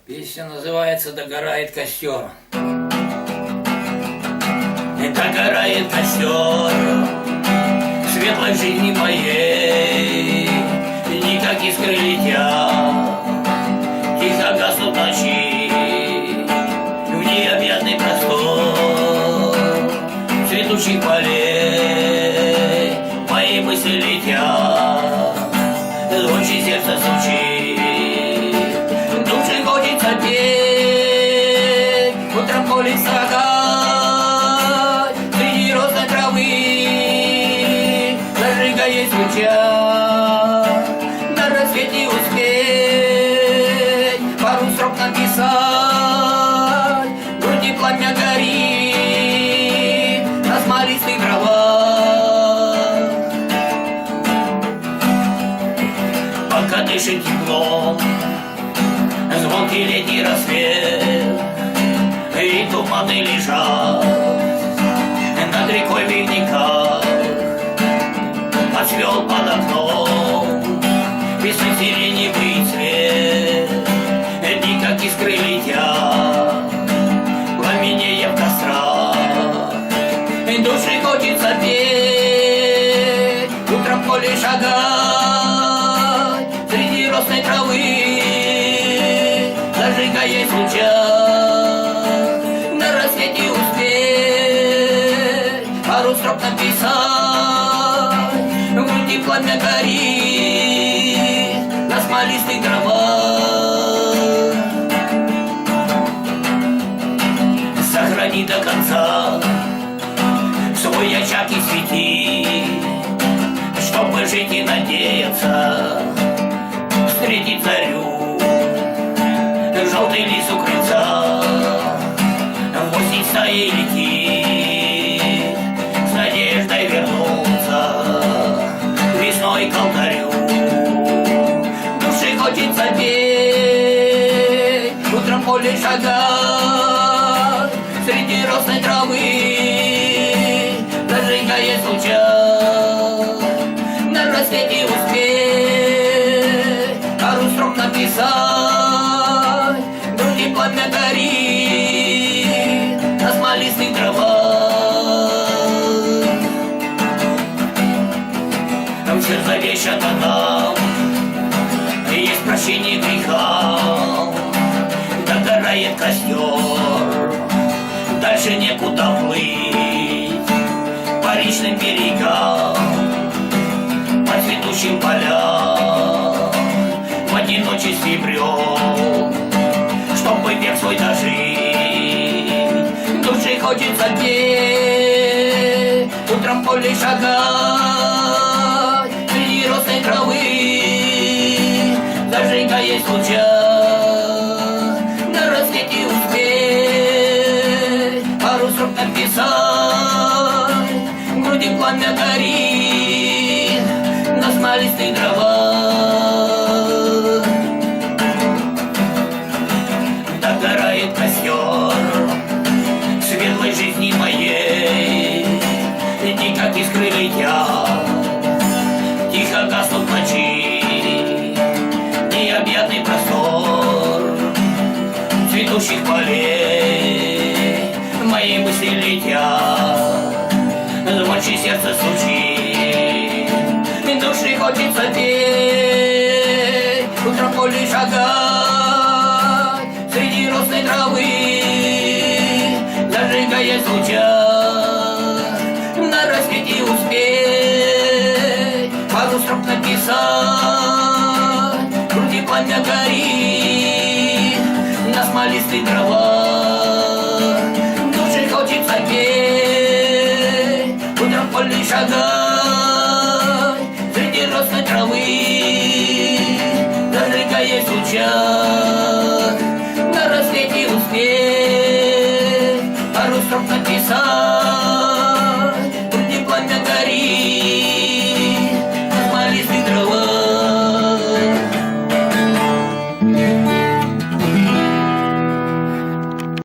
Песня называется «Догорает костер». Догорает костер светлой жизни моей, никак искры летят, тихо гаснут ночи, в необъятный простор цветущих полей мои мысли летят, звонче сердце стучит, душе хочется петь, утром в поле скакать среди розной травы, зажигая свеча, на рассвете успеть пару строк написать, в груди пламя горит на смолистых травах, пока дышит теплом звонкий летний рассвет, и туманы лежат над рекой в ледниках, отцвел под окном весны сиреневый цвет, дни как искры летят, пламенея в кострах, души хочется петь, утром в поле шагать среди росной травы, зажигая свеча, на рассвете успеть пару строк написать, в груди пламя горит на смолистых травах. Сохрани до конца свой очаг и свети, чтобы жить и надеяться встретить зарю. Желтый лист у крыльца в осень стаей летит, с надеждой вернуться весной к алтарю. Душе хочется петь, утром в поле шагать среди росной травы, зажигая свеча, на рассвете успеть пару строк написать, в груди пламя горит на смолистых травах. Все завещано нам, есть прощение греха, догорает костер, дальше некуда плыть по речным берегам, по цветущим полям, в одиночестве брел, чтобы век свой дожить. Душе хочется петь, утром в поле шагать среди росной травы, зажигая свеча, на рассвете успеть пару строк написать, в груди пламя горит на смолистых травах. Догорает костер светлой жизни моей, дни как искры летят, тихо гаснут ночи, необъятный простор цветущих полей мои мысли летят, звонче сердце стучит, души хочется петь, утром в поле шагать среди росной травы, зажигая свеча, на рассвете успеть пару строк написать, в груди пламя горит на смолистых травах. Душе хочется петь, утром в поле шагать среди росной травы, зажигая свеча, на рассвете успеть пару строк написать,